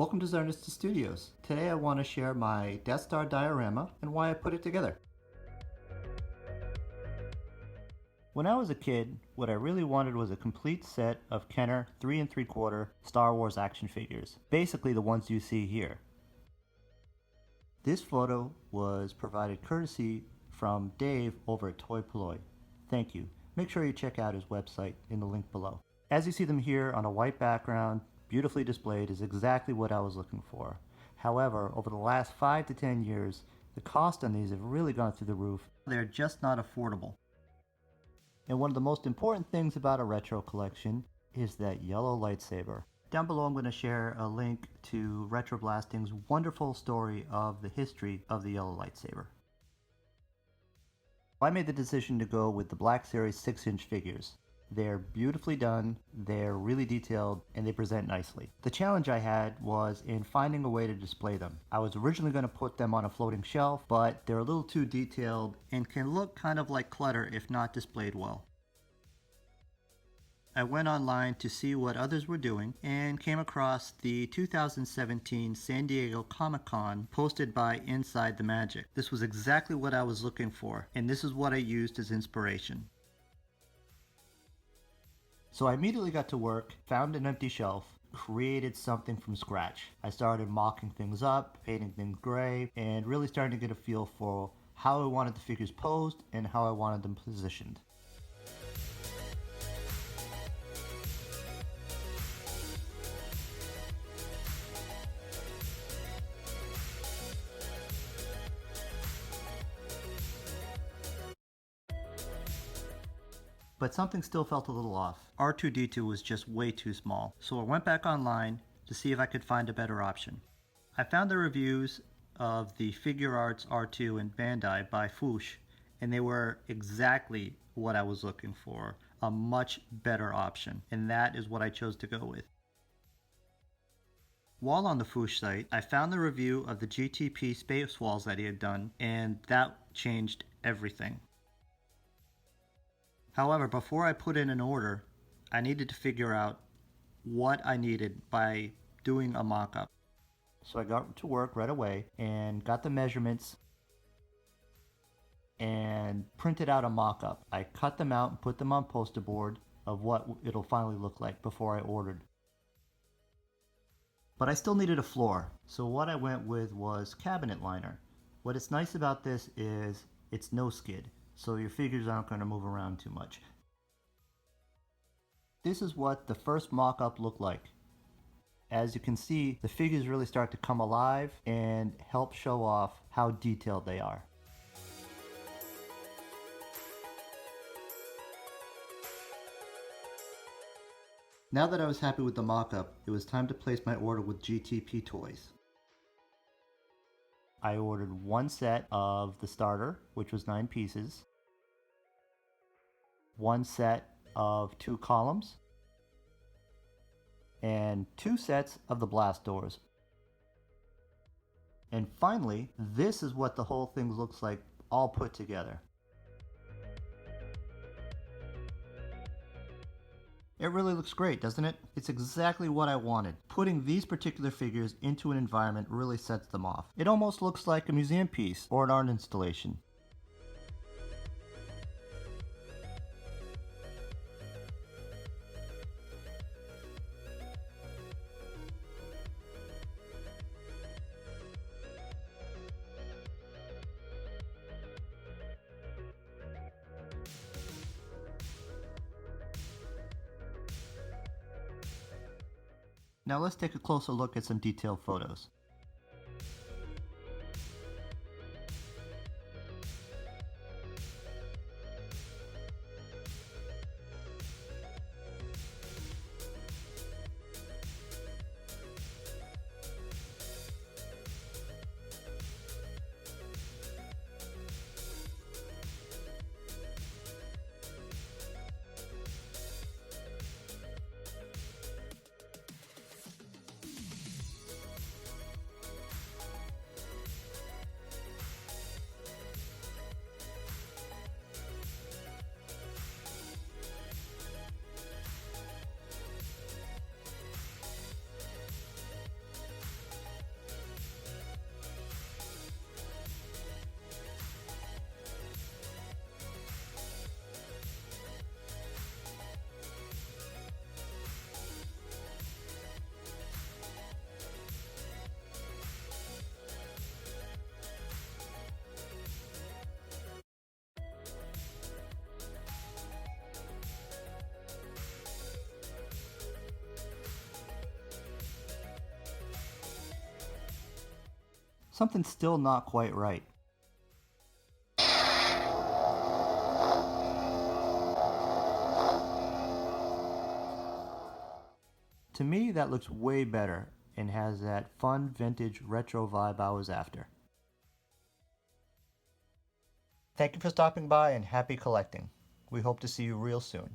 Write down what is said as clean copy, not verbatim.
Welcome to Zarnista Studios. Today I want to share my Death Star Diorama and why I put it together. When I was a kid, what I really wanted was a complete set of Kenner 3 3/4 Star Wars action figures, basically the ones you see here. This photo was provided courtesy from Dave over at Toy Polloi. Thank you. Make sure you check out his website in the link below. As you see them here on a white background, beautifully displayed, is exactly what I was looking for. However, over the last 5 to 10 years, the cost on these have really gone through the roof. They're just not affordable. And one of the most important things about a retro collection is that yellow lightsaber. Down below I'm going to share a link to Retroblasting's wonderful story of the history of the yellow lightsaber. I made the decision to go with the Black Series 6-inch figures. They're beautifully done, they're really detailed, and they present nicely. The challenge I had was in finding a way to display them. I was originally going to put them on a floating shelf, but they're a little too detailed and can look kind of like clutter if not displayed well. I went online to see what others were doing and came across the 2017 San Diego Comic-Con posted by Inside the Magic. This was exactly what I was looking for, and this is what I used as inspiration. So I immediately got to work, found an empty shelf, created something from scratch. I started mocking things up, painting things gray, and really starting to get a feel for how I wanted the figures posed and how I wanted them positioned. But something still felt a little off. R2D2 was just way too small, so I went back online to see if I could find a better option. I found the reviews of the Figuarts R2 and Bandai by Foosh, and they were exactly what I was looking for, a much better option, and that is what I chose to go with. While on the Foosh site, I found the review of the GTP Space Walls that he had done, and that changed everything. However, before I put in an order, I needed to figure out what I needed by doing a mock-up. So I got to work right away and got the measurements and printed out a mock-up. I cut them out and put them on poster board of what it'll finally look like before I ordered. But I still needed a floor, so what I went with was cabinet liner. What is nice about this is it's no skid, so your figures aren't going to move around too much. This is what the first mock-up looked like. As you can see, the figures really start to come alive and help show off how detailed they are. Now that I was happy with the mock-up, it was time to place my order with GTP Toys. I ordered one set of the starter, which was 9 pieces, one set of 2 columns, and 2 sets of the blast doors. And finally, this is what the whole thing looks like all put together. It really looks great, doesn't it? It's exactly what I wanted. Putting these particular figures into an environment really sets them off. It almost looks like a museum piece or an art installation. Now let's take a closer look at some detailed photos. something's still not quite right. To me, that looks way better and has that fun vintage retro vibe I was after. Thank you for stopping by and happy collecting. We hope to see you real soon.